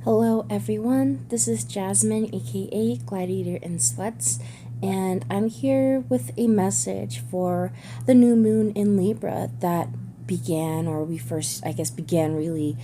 Hello everyone, this is Jasmine aka Gladiatorinsweats, and I'm here with a message for the new moon in Libra that began, or we first, began really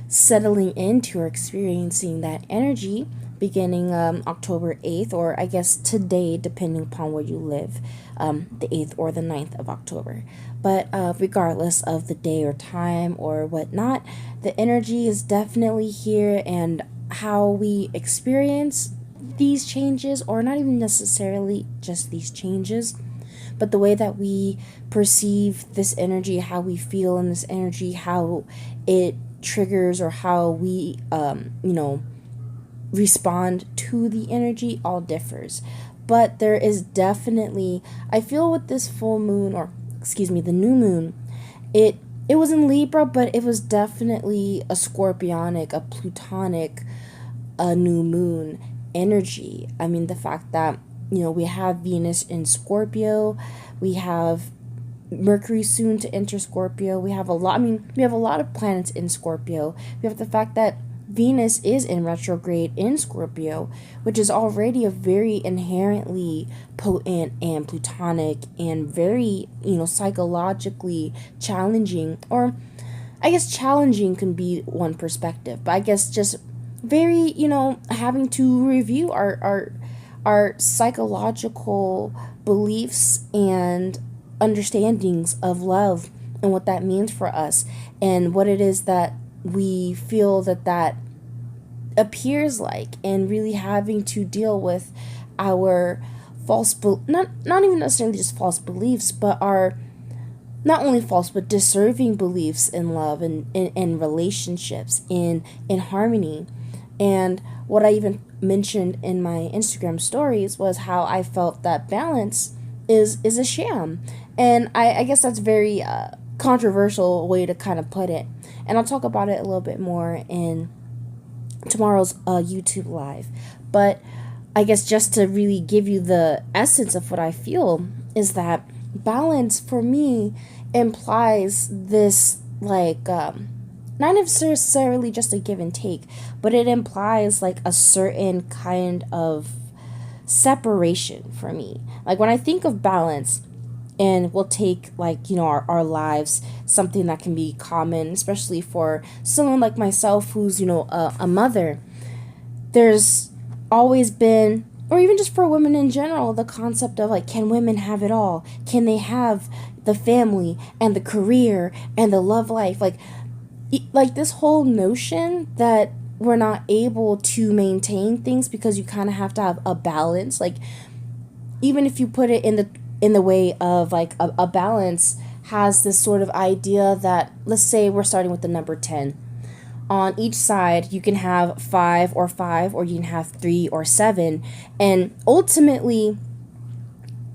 settling into or experiencing that energy beginning October 8th, or I guess today, depending upon where you live, the 8th or the 9th of October. But regardless of the day or time or whatnot, the energy is definitely here, and how we experience these changes, or not even necessarily just these changes, but the way that we perceive this energy, how we feel in this energy, how it triggers, or how we, respond to the energy, all differs. But there is definitely, I feel with this full moon, or excuse me, the new moon, it was in Libra, but it was definitely a scorpionic, a plutonic, a new moon energy. I mean, the fact that, we have Venus in Scorpio, we have Mercury soon to enter Scorpio. We have a lot, we have a lot of planets in Scorpio. We have the fact that Venus is in retrograde in Scorpio, which is already a very inherently potent and plutonic and very, psychologically challenging, or I guess challenging can be one perspective, but I guess just very, having to review our psychological beliefs and understandings of love and what that means for us, and what it is that we feel that appears like, and really having to deal with our not even necessarily just false beliefs, but our not only false but deserving beliefs in love and in relationships, in harmony. And what I even mentioned in my Instagram stories was how I felt that balance is a sham. And I guess that's very controversial way to kind of put it, and I'll talk about it a little bit more in tomorrow's YouTube live. But I guess just to really give you the essence of what I feel is that balance for me implies this, like, not necessarily just a give and take, but it implies like a certain kind of separation for me. Like when I think of balance, and we'll take, like, our lives, something that can be common, especially for someone like myself who's, a mother. There's always been, or even just for women in general, the concept of, like, can women have it all? Can they have the family and the career and the love life? Like this whole notion that we're not able to maintain things because you kind of have to have a balance. Like, even if you put it in the way of, like, a balance has this sort of idea that, let's say we're starting with the number 10. On each side, you can have 5, or you can have 3 or 7. And ultimately,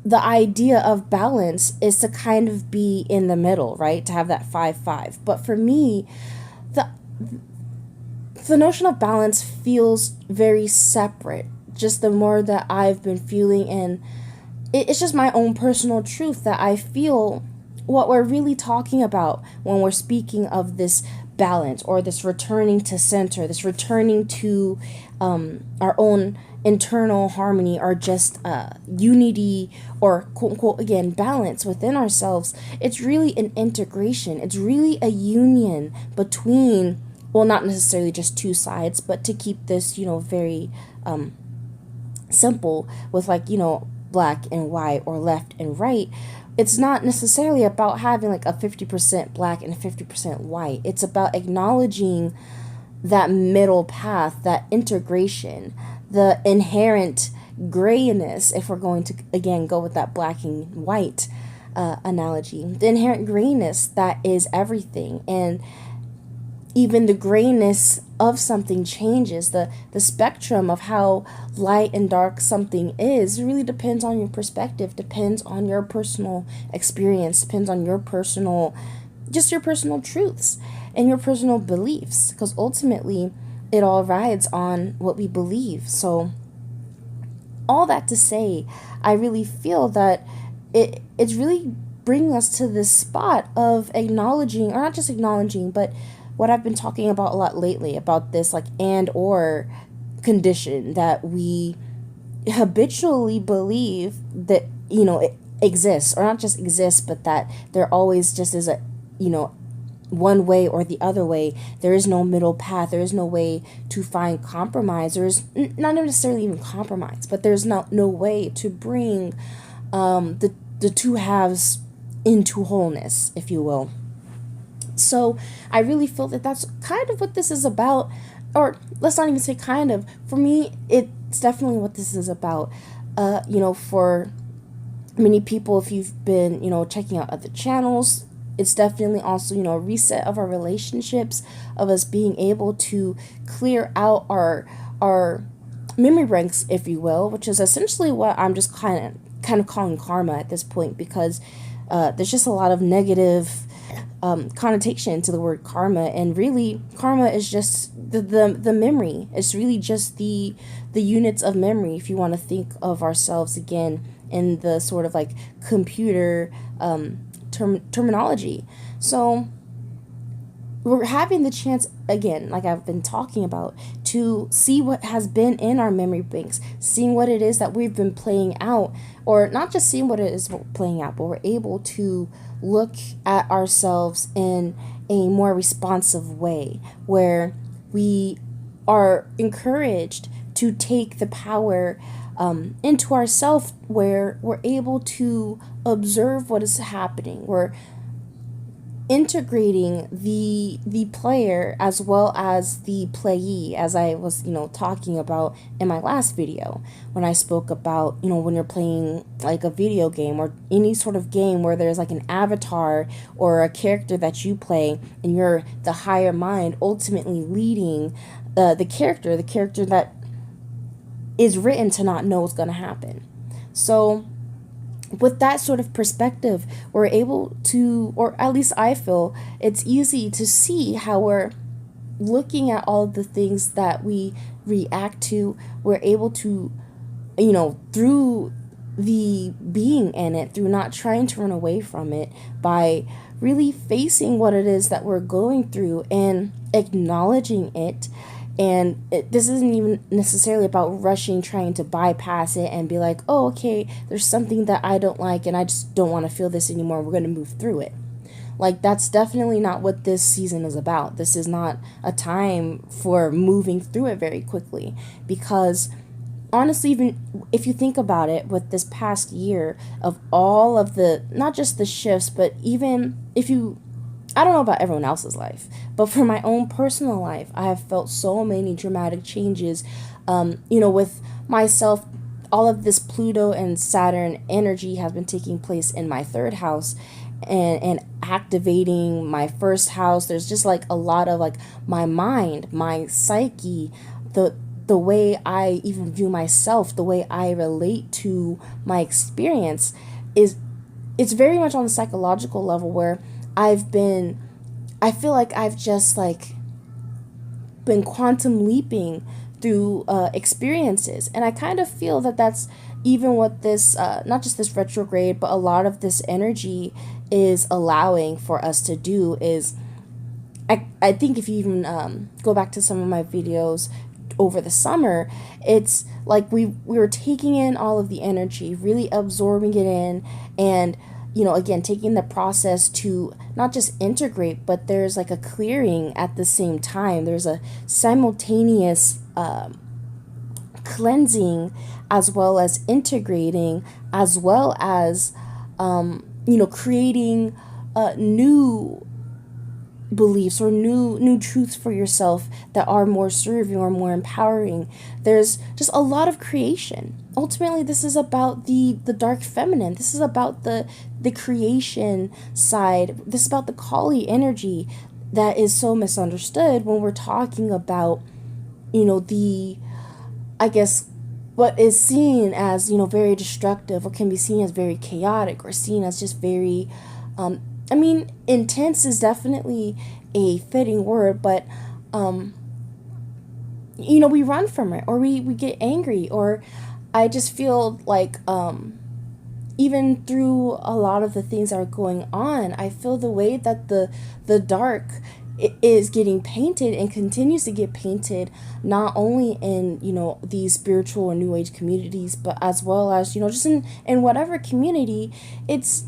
the idea of balance is to kind of be in the middle, right? To have that 5-5. But for me, the notion of balance feels very separate, just the more that I've been feeling. And it's just my own personal truth that I feel what we're really talking about when we're speaking of this balance, or this returning to center, this returning to our own internal harmony, or just unity, or quote unquote, again, balance within ourselves. It's really an integration. It's really a union between, well, not necessarily just two sides, but to keep this, very simple with, like, black and white, or left and right. It's not necessarily about having like a 50% black and 50% white. It's about acknowledging that middle path, that integration, the inherent grayness, if we're going to, again, go with that black and white analogy, the inherent grayness that is everything. And even the grayness of something changes. The spectrum of how light and dark something is really depends on your perspective, depends on your personal experience, depends on your personal truths and your personal beliefs, because ultimately it all rides on what we believe. So all that to say, I really feel that it's really bringing us to this spot of acknowledging, or not just acknowledging, but what I've been talking about a lot lately, about this like and or condition that we habitually believe that, it exists, or not just exists, but that there always just is a, one way or the other way. There is no middle path. There is no way to find compromise. There's not necessarily even compromise, but there's no way to bring the two halves into wholeness, if you will. So I really feel that that's kind of what this is about, or let's not even say kind of. For me, it's definitely what this is about. For many people, if you've been, checking out other channels, it's definitely also, a reset of our relationships, of us being able to clear out our memory banks, if you will, which is essentially what I'm just kind of calling karma at this point, because there's just a lot of negative connotation to the word karma, and really karma is just the memory. It's really just the units of memory, if you want to think of ourselves again in the sort of like computer terminology. So we're having the chance again, like I've been talking about, to see what has been in our memory banks, seeing what it is that we've been playing out, or not just seeing what it is playing out, but we're able to look at ourselves in a more responsive way, where we are encouraged to take the power into ourselves, where we're able to observe what is happening. We're integrating the player as well as the playee, as I was talking about in my last video, when I spoke about when you're playing like a video game or any sort of game where there's like an avatar or a character that you play, and you're the higher mind ultimately leading the character that is written to not know what's going to happen. So with that sort of perspective, we're able to, or at least I feel it's easy to see how we're looking at all of the things that we react to. We're able to, through the being in it, through not trying to run away from it, by really facing what it is that we're going through and acknowledging it. And this isn't even necessarily about rushing, trying to bypass it and be like, oh, okay, there's something that I don't like and I just don't want to feel this anymore. We're going to move through it. Like, that's definitely not what this season is about. This is not a time for moving through it very quickly, because honestly, even if you think about it, with this past year of all of the, not just the shifts, but even if you, I don't know about everyone else's life, but for my own personal life, I have felt so many dramatic changes, with myself. All of this Pluto and Saturn energy has been taking place in my third house, and activating my first house. There's just like a lot of like my mind, my psyche, the way I even view myself, the way I relate to my experience it's very much on the psychological level, where I feel like I've just like been quantum leaping through experiences. And I kind of feel that that's even what this, not just this retrograde, but a lot of this energy is allowing for us to do is, I think if you even go back to some of my videos over the summer, it's like we were taking in all of the energy, really absorbing it in, and again, taking the process to not just integrate, but there's like a clearing at the same time. There's a simultaneous cleansing, as well as integrating, as well as creating new beliefs or new truths for yourself that are more serving or more empowering. There's just a lot of creation. Ultimately, this is about the dark feminine. This is about the creation side. This is about the Kali energy that is so misunderstood when we're talking about I guess what is seen as very destructive, or can be seen as very chaotic, or seen as just very intense is definitely a fitting word, but we run from it, or we get angry, or I just feel like even through a lot of the things that are going on, I feel the way that the dark it is getting painted and continues to get painted, not only in, these spiritual or new age communities, but as well as, just in whatever community. It's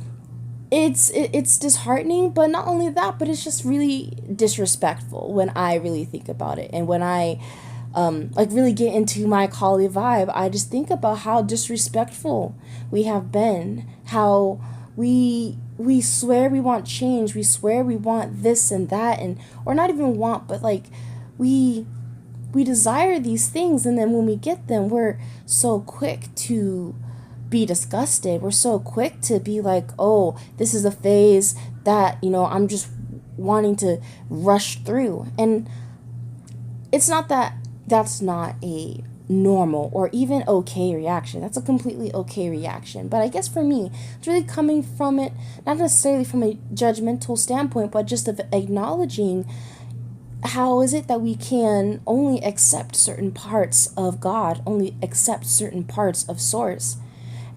disheartening, but not only that, but it's just really disrespectful when I really think about it. And when I like really get into my Kali vibe, I just think about how disrespectful we have been, how we swear we want change, we swear we want this and that, and or not even want, but like we desire these things, and then when we get them, we're so quick to be disgusted. We're so quick to be like, oh, this is a phase that, I'm just wanting to rush through. And it's not that that's not a normal or even okay reaction. That's a completely okay reaction. But I guess for me, it's really coming from it, not necessarily from a judgmental standpoint, but just of acknowledging how is it that we can only accept certain parts of God, only accept certain parts of Source,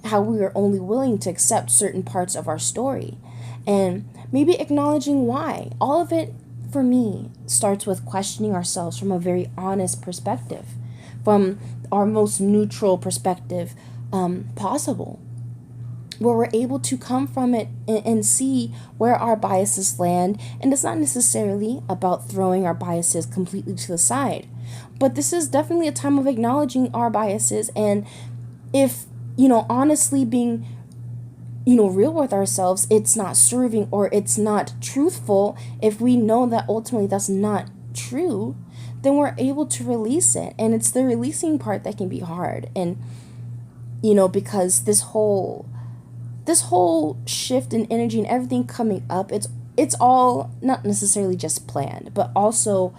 how we are only willing to accept certain parts of our story, and maybe acknowledging why. All of it, for me, starts with questioning ourselves from a very honest perspective, from our most neutral perspective possible, where we're able to come from it and see where our biases land. And it's not necessarily about throwing our biases completely to the side, but this is definitely a time of acknowledging our biases. And if, honestly being, real with ourselves, it's not serving or it's not truthful, if we know that ultimately that's not true, then we're able to release it. And it's the releasing part that can be hard. And, because this whole shift in energy and everything coming up, it's all not necessarily just planned, but also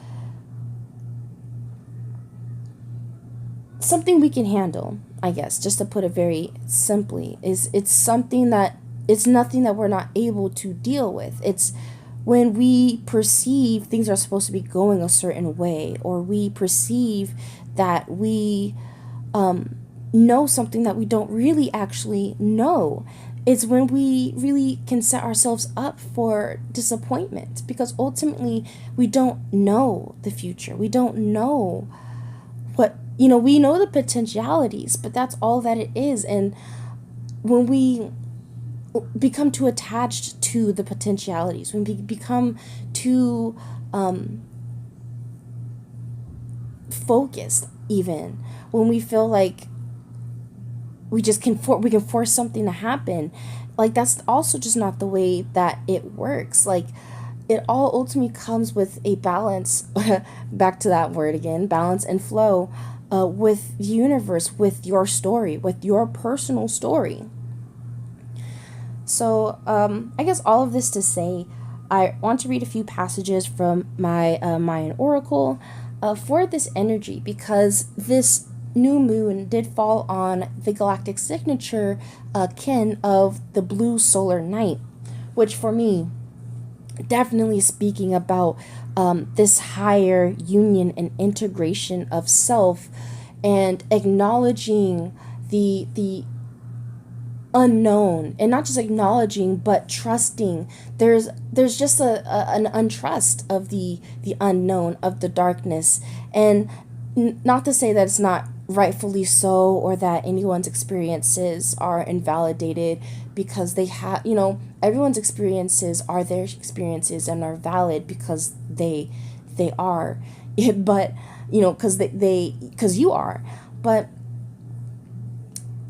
something we can handle, I guess, just to put it very simply. It's nothing that we're not able to deal with. It's when we perceive things are supposed to be going a certain way, or we perceive that we know something that we don't really actually know. It's when we really can set ourselves up for disappointment, because ultimately we don't know the future. We don't know what, we know the potentialities, but that's all that it is. And when we become too attached to the potentialities, when we become too focused, even when we feel like we can force something to happen, like that's also just not the way that it works. Like it all ultimately comes with a balance back to that word again, balance and flow, with the universe, with your story, with your personal story. So I guess all of this to say, I want to read a few passages from my Mayan oracle for this energy, because this new moon did fall on the galactic signature kin of the blue solar night, which for me, definitely speaking about this higher union and integration of self, and acknowledging the unknown, and not just acknowledging but trusting. There's just an untrust of the unknown, of the darkness. And not to say that it's not rightfully so, or that anyone's experiences are invalidated, because they have, everyone's experiences are their experiences and are valid because they are. But because you are. But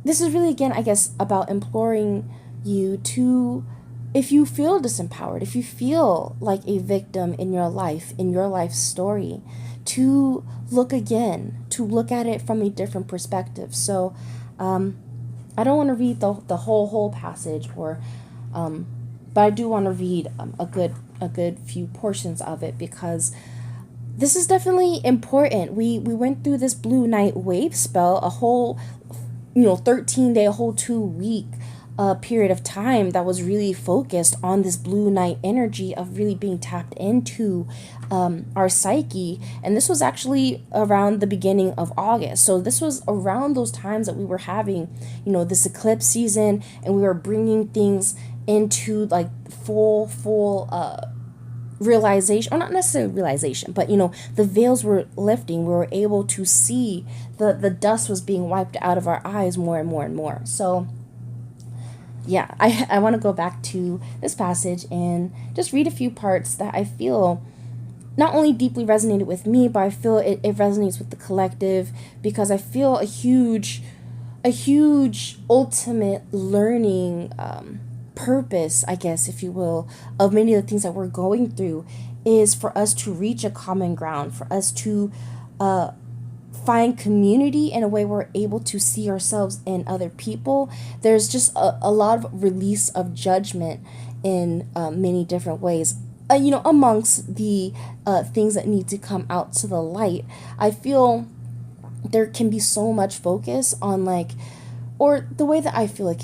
this is really, again, I guess, about imploring you to, if you feel disempowered, if you feel like a victim in your life story, to look again, to look at it from a different perspective. So I don't want to read the whole passage, or but I do want to read a good few portions of it, because this is definitely important. We went through this blue night wave spell, a whole 13-day, a whole 2-week period of time that was really focused on this blue night energy of really being tapped into our psyche. And this was actually around the beginning of August. So this was around those times that we were having, this eclipse season, and we were bringing things into like full realization, or not necessarily realization, but the veils were lifting. We were able to see the dust was being wiped out of our eyes more and more and more. So yeah, I want to go back to this passage and just read a few parts that I feel not only deeply resonated with me, but I feel it resonates with the collective, because I feel a huge ultimate learning purpose, I guess, if you will, of many of the things that we're going through is for us to reach a common ground, for us to find community in a way we're able to see ourselves in other people. There's just a lot of release of judgment in many different ways. Amongst the things that need to come out to the light, I feel there can be so much focus on, like, or the way that I feel it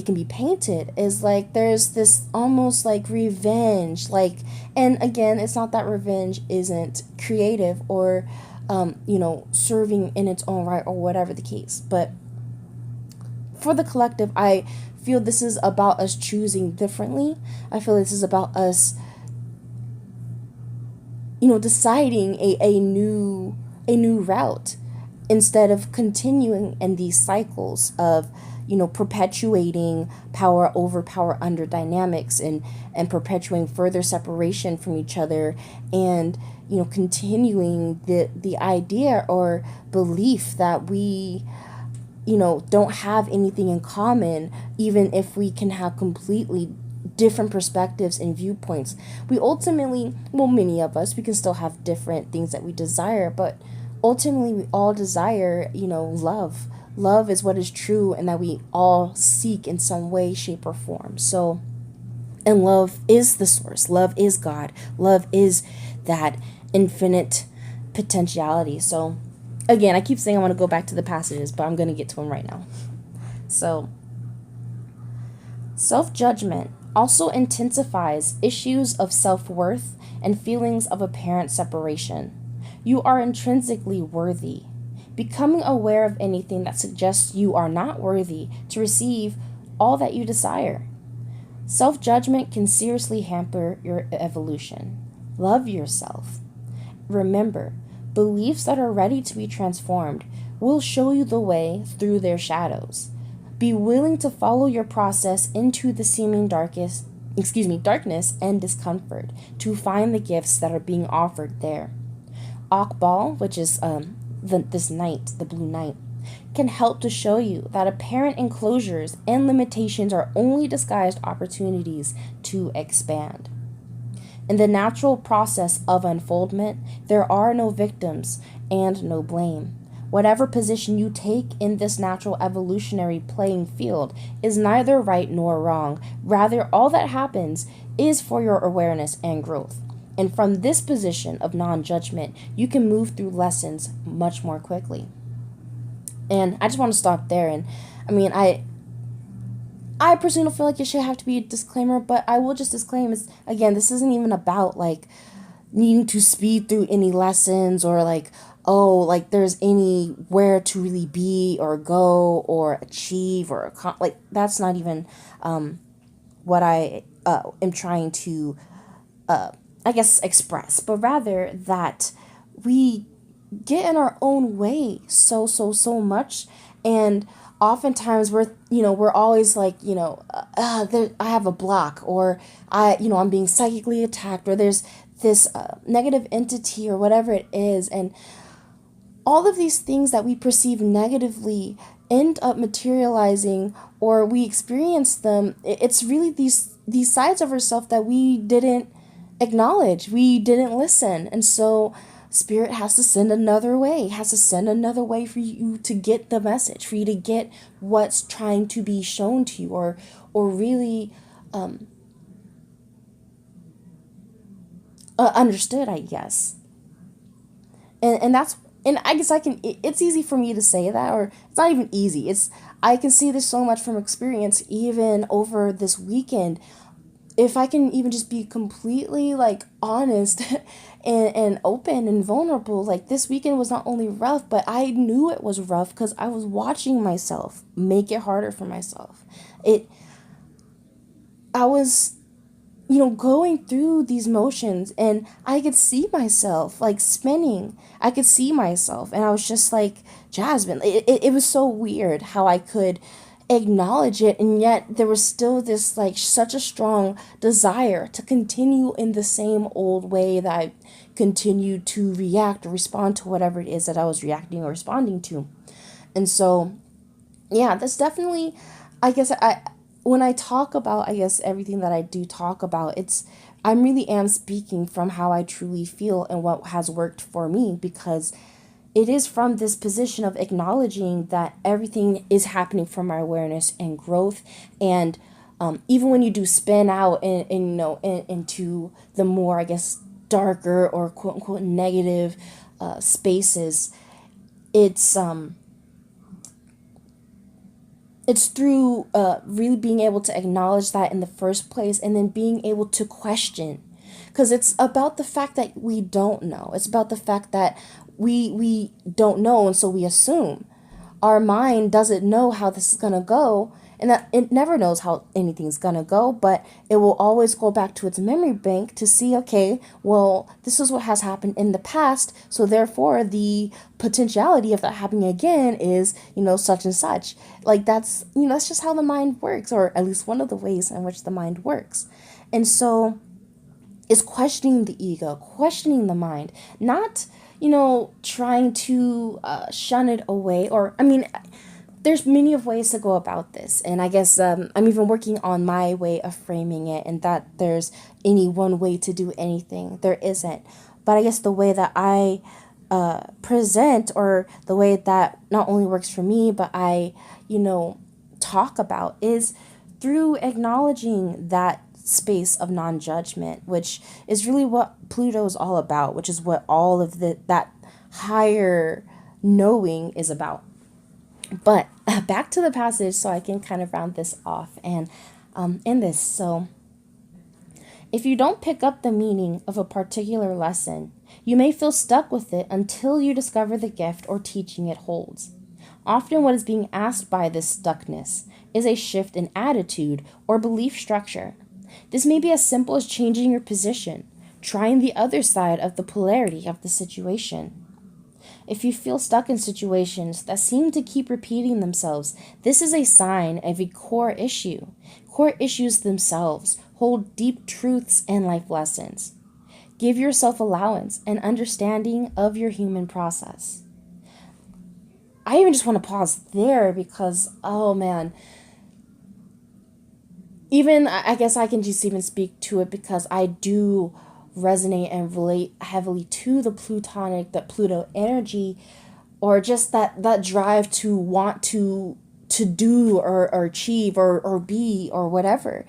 can be painted is like there's this almost like revenge, like, and again, it's not that revenge isn't creative or serving in its own right or whatever the case, but for the collective, I feel this is about us choosing differently. I feel this is about us deciding a new route, instead of continuing in these cycles of perpetuating power over power under dynamics, and perpetuating further separation from each other, and continuing the idea or belief that we don't have anything in common, even if we can have completely different perspectives and viewpoints. We ultimately, well, many of us, we can still have different things that we desire, but ultimately we all desire love. Love is what is true, and that we all seek in some way, shape, or form. So, and love is the source. Love is God. Love is that infinite potentiality. So again, I keep saying I want to go back to the passages, but I'm going to get to them right now. So, self-judgment also intensifies issues of self-worth and feelings of apparent separation. You are intrinsically worthy. Becoming aware of anything that suggests you are not worthy to receive all that you desire. Self-judgment can seriously hamper your evolution. Love yourself. Remember, beliefs that are ready to be transformed will show you the way through their shadows. Be willing to follow your process into the seeming darkness and discomfort to find the gifts that are being offered there. Akbal, which is this night, the blue night, can help to show you that apparent enclosures and limitations are only disguised opportunities to expand. In the natural process of unfoldment, there are no victims and no blame. Whatever position you take in this natural evolutionary playing field is neither right nor wrong. Rather, all that happens is for your awareness and growth. And from this position of non-judgment, you can move through lessons much more quickly. And I just want to stop there. And I mean, I personally don't feel like it should have to be a disclaimer, but I will just disclaim, is again, this isn't even about like needing to speed through any lessons, or like, oh, like there's anywhere to really be or go or achieve or like that's not even what I am trying to I guess express, but rather that we get in our own way so much, and oftentimes we're always like I have a block, or I'm being psychically attacked, or there's this negative entity or whatever it is, and all of these things that we perceive negatively end up materializing, or we experience them. It's really these sides of ourselves that we didn't acknowledge, we didn't listen, and so Spirit has to send another way, for you to get the message, for you to get what's trying to be shown to you, or really understood, I guess. And that's, and I guess it's easy for me to say that, or it's not even easy. I can see this so much from experience, even over this weekend. If I can even just be completely like honest and open and vulnerable, like this weekend was not only rough, but I knew it was rough because I was watching myself make it harder for myself. I was, going through these motions, and I could see myself like spinning. I could see myself, and I was just like, Jasmine, it was so weird how I could acknowledge it, and yet there was still this like such a strong desire to continue in the same old way that I continued to react or respond to whatever it is that I was reacting or responding to. And so, yeah, that's definitely, I guess, when I talk about, I guess, everything that I do talk about, I'm really am speaking from how I truly feel and what has worked for me, because it is from this position of acknowledging that everything is happening from my awareness and growth. And even when you do spin out into the more, I guess, darker or quote unquote negative spaces, it's it's through really being able to acknowledge that in the first place, and then being able to question, because it's about the fact that we don't know. It's about the fact that we don't know, and so we assume. Our mind doesn't know how this is going to go, and that it never knows how anything's going to go, but it will always go back to its memory bank to see, okay, well, this is what has happened in the past, so therefore the potentiality of that happening again is, such and such. Like that's just how the mind works, or at least one of the ways in which the mind works. And so it's questioning the ego, questioning the mind, not trying to shun it away. Or, I mean, there's many of ways to go about this. And I guess I'm even working on my way of framing it, and that there's any one way to do anything. There isn't. But I guess the way that I present, or the way that not only works for me, but I, talk about, is through acknowledging that space of non-judgment, which is really what Pluto is all about, which is what all of that higher knowing is about. But back to the passage, so I can kind of round this off and end this. So, if you don't pick up the meaning of a particular lesson, you may feel stuck with it until you discover the gift or teaching it holds. Often what is being asked by this stuckness is a shift in attitude or belief structure. This may be as simple as changing your position, trying the other side of the polarity of the situation. If you feel stuck in situations that seem to keep repeating themselves, this is a sign of a core issue. Core issues themselves hold deep truths and life lessons. Give yourself allowance and understanding of your human process. I even just want to pause there because, oh man, even I guess I can just even speak to it because I do resonate and relate heavily to the Pluto energy, or just that drive to want to do or achieve or be or whatever.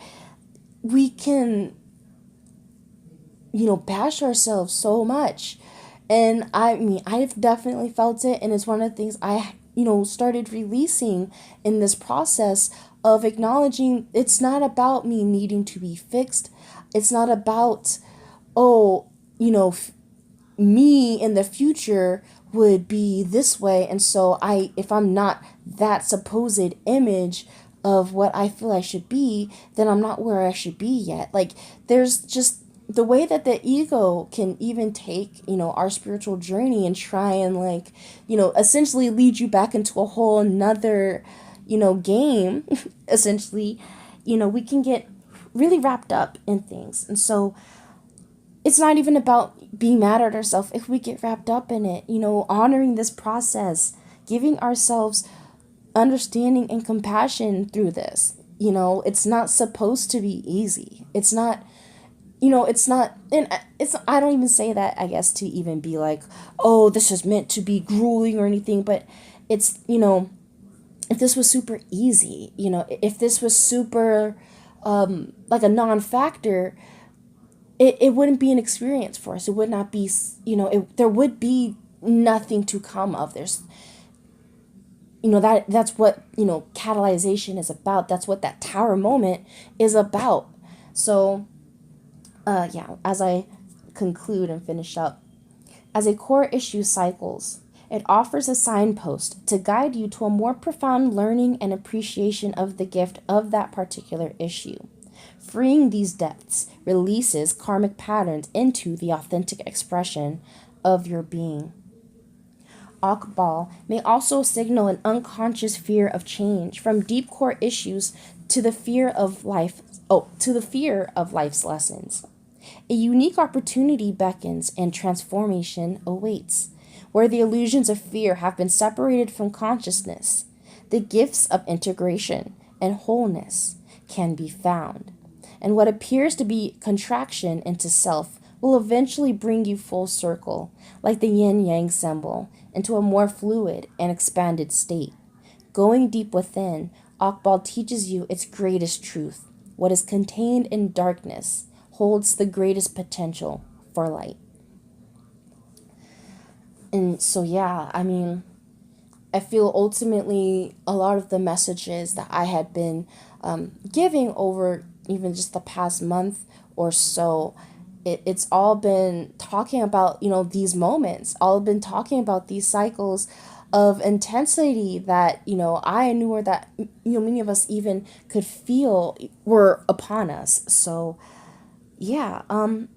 We can, bash ourselves so much. And I mean, I've definitely felt it, and it's one of the things I, started releasing in this process of acknowledging it's not about me needing to be fixed. It's not about, me in the future would be this way, and so if I'm not that supposed image of what I feel I should be, then I'm not where I should be yet. Like, there's just the way that the ego can even take, our spiritual journey and try and essentially lead you back into a whole another, game, essentially, we can get really wrapped up in things. And so it's not even about being mad at ourselves if we get wrapped up in it, honoring this process, giving ourselves understanding and compassion through this. It's not supposed to be easy. It's not, and I don't even say that, I guess, to even be like, oh, this is meant to be grueling or anything, but it's, if this was super easy, if this was super, like a non-factor, it wouldn't be an experience for us. It would not be, there would be nothing to come of this. That's what, catalyzation is about. That's what that tower moment is about. So, as I conclude and finish up, as a core issue cycles, it offers a signpost to guide you to a more profound learning and appreciation of the gift of that particular issue. freeing these depths releases karmic patterns into the authentic expression of your being. Akbal may also signal an unconscious fear of change, from deep core issues to the fear of life's lessons. A unique opportunity beckons and transformation awaits, where the illusions of fear have been separated from consciousness. The gifts of integration and wholeness can be found, and what appears to be contraction into self will eventually bring you full circle, like the yin-yang symbol, into a more fluid and expanded state. Going deep within, Akbal teaches you its greatest truth. What is contained in darkness holds the greatest potential for light. And so, yeah, I mean, I feel ultimately a lot of the messages that I had been giving over even just the past month or so, it's all been talking about, these moments, all been talking about these cycles of intensity that, I knew, or that, many of us even could feel were upon us. So, yeah,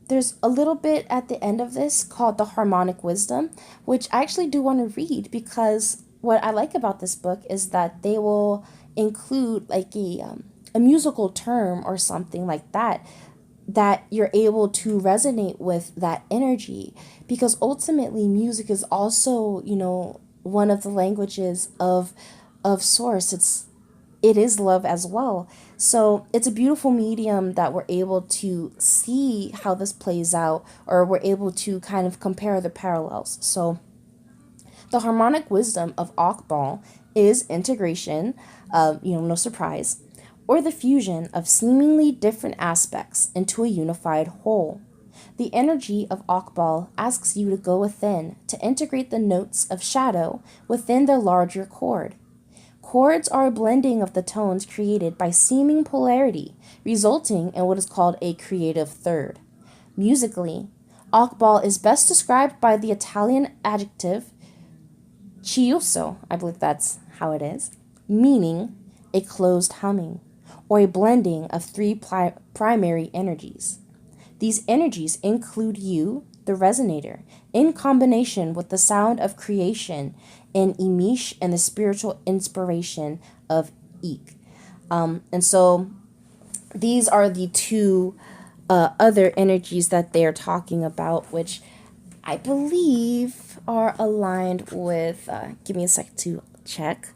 there's a little bit at the end of this called the Harmonic Wisdom, which I actually do want to read, because what I like about this book is that they will include like a musical term or something like that you're able to resonate with that energy, because ultimately music is also, one of the languages of source. It is love as well. So it's a beautiful medium that we're able to see how this plays out, or we're able to kind of compare the parallels. So the harmonic wisdom of Akbal is integration, no surprise, or the fusion of seemingly different aspects into a unified whole. The energy of Akbal asks you to go within to integrate the notes of shadow within the larger chord. Chords are a blending of the tones created by seeming polarity, resulting in what is called a creative third. Musically, Akbal is best described by the Italian adjective chiuso, I believe that's how it is, meaning a closed humming, or a blending of three primary energies. These energies include you, the resonator, in combination with the sound of creation in Imish and the spiritual inspiration of Ik. And so these are the two other energies that they are talking about, which I believe are aligned with, give me a sec to check.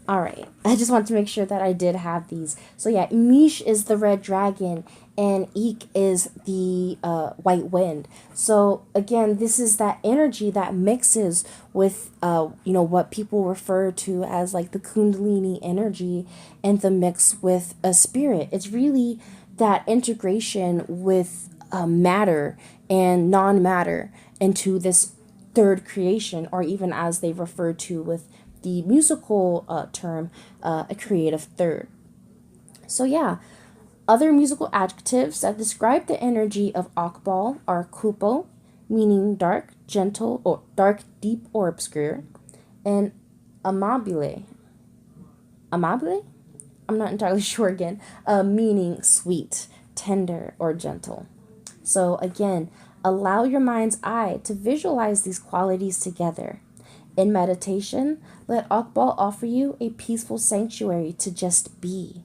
All right, I just want to make sure that I did have these. So yeah, Mish is the red dragon, and Ik is the white wind. So again, this is that energy that mixes with, what people refer to as like the Kundalini energy, and the mix with a spirit. It's really that integration with matter and non-matter into this third creation, or even as they refer to with the musical term, a creative third. So yeah, other musical adjectives that describe the energy of Akbal are kupo, meaning dark, gentle, or dark, deep, or obscure, and amabile. Amabile? I'm not entirely sure again, meaning sweet, tender, or gentle. So again, allow your mind's eye to visualize these qualities together. In meditation, let Akbal offer you a peaceful sanctuary to just be.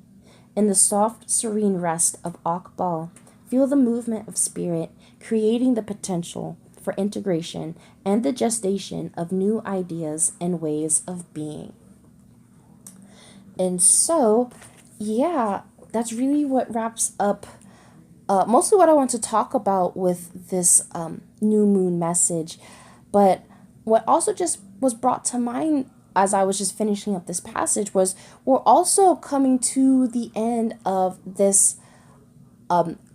In the soft, serene rest of Akbal, feel the movement of spirit, creating the potential for integration and the gestation of new ideas and ways of being. And so, yeah, that's really what wraps up mostly what I want to talk about with this new moon message. But what also just was brought to mind as I was just finishing up this passage was we're also coming to the end of this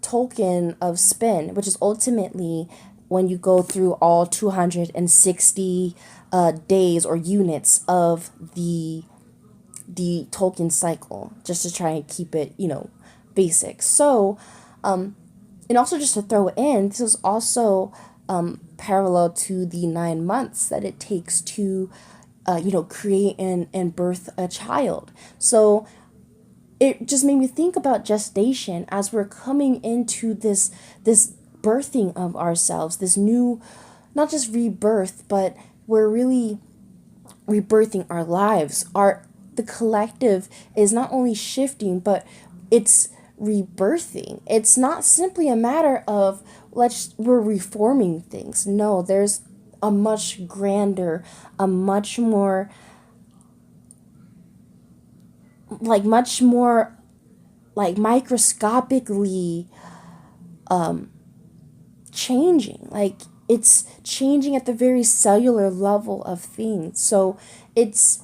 token of spin, which is ultimately when you go through all 260 days or units of the Tolkien cycle, just to try and keep it, basic. So, and also just to throw in, this is also parallel to the 9 months that it takes to, create and birth a child. So it just made me think about gestation as we're coming into this birthing of ourselves, this new, not just rebirth, but we're really rebirthing our lives. The collective is not only shifting, but it's rebirthing. It's not simply a matter of we're reforming things. No, there's a much grander, a much more much more microscopically changing. It's changing at the very cellular level of things. So it's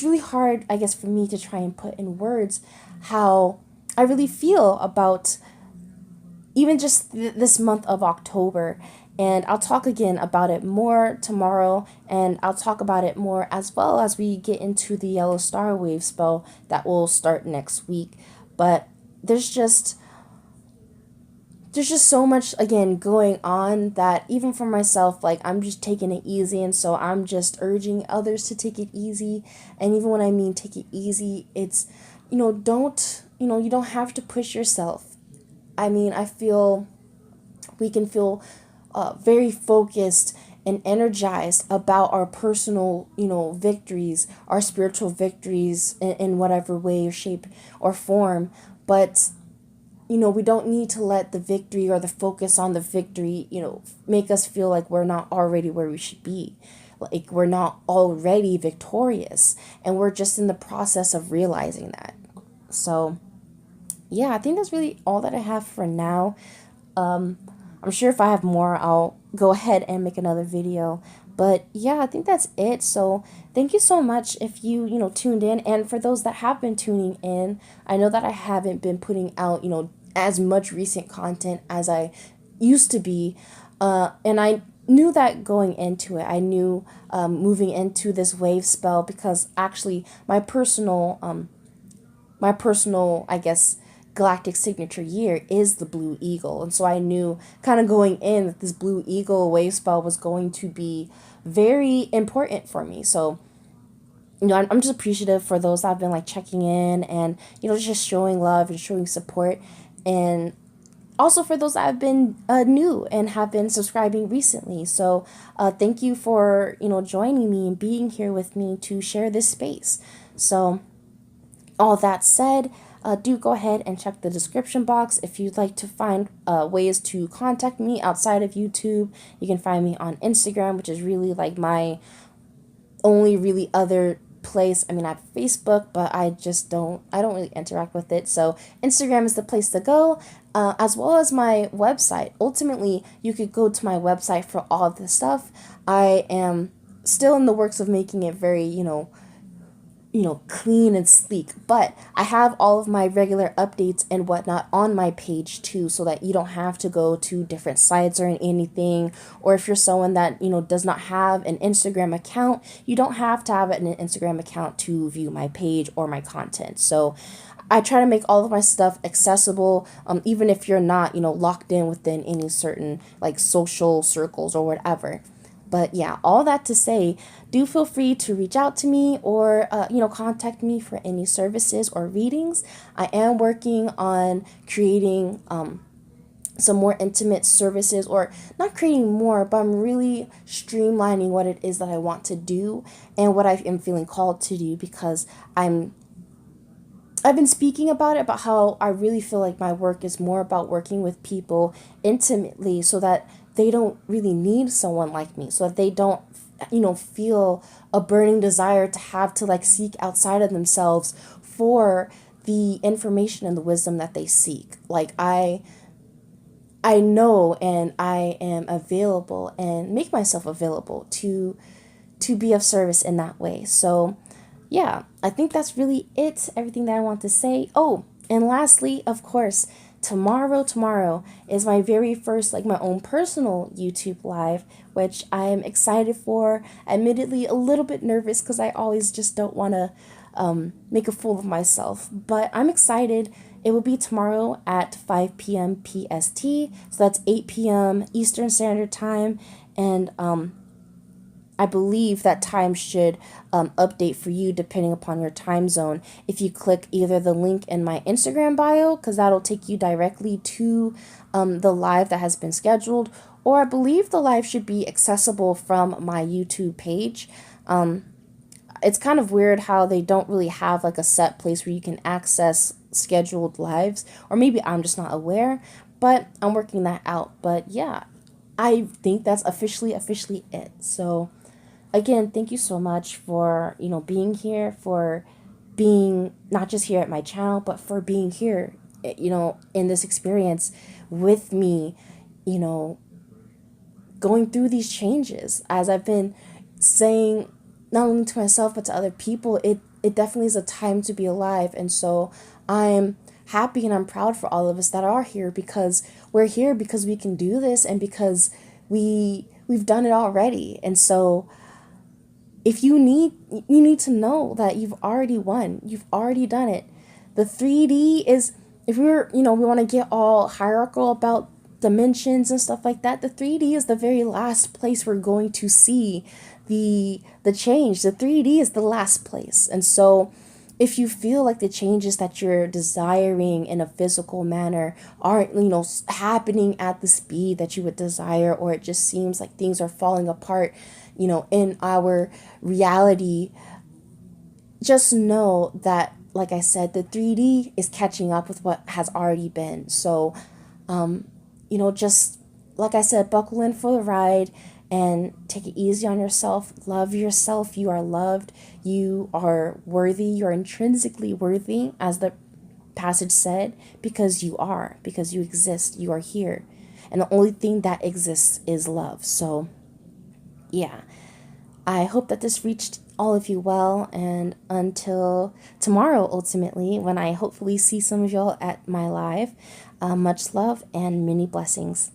really hard, I guess, for me to try and put in words how I really feel about even just this month of October. And I'll talk again about it more tomorrow, and I'll talk about it more as well as we get into the Yellow Star Wave spell that will start next week. But there's just so much again going on that even for myself, I'm just taking it easy, and so I'm just urging others to take it easy. And even when I mean take it easy, it's don't you don't have to push yourself. I mean, I feel we can feel very focused and energized about our personal, victories, our spiritual victories in whatever way or shape or form. But, we don't need to let the victory or the focus on the victory, make us feel like we're not already where we should be. Like we're not already victorious, and we're just in the process of realizing that. So, yeah, I think that's really all that I have for now. I'm sure if I have more, I'll go ahead and make another video. But yeah, I think that's it. So thank you so much if you tuned in. And for those that have been tuning in, I know that I haven't been putting out, as much recent content as I used to be. And I knew that going into it. I knew moving into this wave spell, because actually my personal, I guess, galactic signature year is the Blue Eagle. And so I knew kind of going in that this Blue Eagle wave spell was going to be very important for me. So, I'm just appreciative for those that have been checking in and, just showing love and showing support. And also for those that have been new and have been subscribing recently. So thank you for, joining me and being here with me to share this space. So all that said, do go ahead and check the description box if you'd like to find ways to contact me outside of YouTube. You can find me on Instagram, which is really my only really other place. I mean, I have Facebook, but I don't really interact with it. So Instagram is the place to go, as well as my website. Ultimately, you could go to my website for all of this stuff. I am still in the works of making it very, clean and sleek. But I have all of my regular updates and whatnot on my page too, so that you don't have to go to different sites or anything. Or if you're someone that, does not have an Instagram account, you don't have to have an Instagram account to view my page or my content. So I try to make all of my stuff accessible, even if you're not, locked in within any certain social circles or whatever. But yeah, all that to say, do feel free to reach out to me or, contact me for any services or readings. I am working on creating some more intimate services, or not creating more, but I'm really streamlining what it is that I want to do and what I am feeling called to do, because I've been speaking about how I really feel like my work is more about working with people intimately, so that they don't really need someone like me, so that they don't, feel a burning desire to have to seek outside of themselves for the information and the wisdom that they seek. I know, and I am available and make myself available to be of service in that way. So yeah, I think that's really it, everything that I want to say. Oh, and lastly, of course, tomorrow is my very first, my own personal YouTube live, which I'm excited for. Admittedly, a little bit nervous, because I always just don't want to make a fool of myself. But I'm excited. It will be tomorrow at 5 p.m. PST, so that's 8 p.m. Eastern Standard Time. And I believe that time should update for you depending upon your time zone. If you click either the link in my Instagram bio, because that'll take you directly to the live that has been scheduled, or I believe the live should be accessible from my YouTube page. It's kind of weird how they don't really have like a set place where you can access scheduled lives, or maybe I'm just not aware, but I'm working that out. But yeah, I think that's officially it. So again, thank you so much for, being here, for being not just here at my channel, but for being here, in this experience with me, you know, going through these changes. As I've been saying, not only to myself, but to other people, it definitely is a time to be alive. And so I'm happy and I'm proud for all of us that are here, because we're here because we can do this, and because we've done it already. And so if you need to know that you've already won. You've already done it. The 3D is, if we want to get all hierarchical about dimensions and stuff like that, the 3D is the very last place we're going to see the change. The 3D is the last place. And so if you feel like the changes that you're desiring in a physical manner aren't, happening at the speed that you would desire, or it just seems like things are falling apart, in our reality, just know that, like I said, the 3D is catching up with what has already been. So, just like I said, buckle in for the ride and take it easy on yourself. Love yourself. You are loved. You are worthy. You're intrinsically worthy, as the passage said, because you are, because you exist. You are here. And the only thing that exists is love. So, yeah. I hope that this reached all of you well, and until tomorrow, ultimately, when I hopefully see some of y'all at my live, much love and many blessings.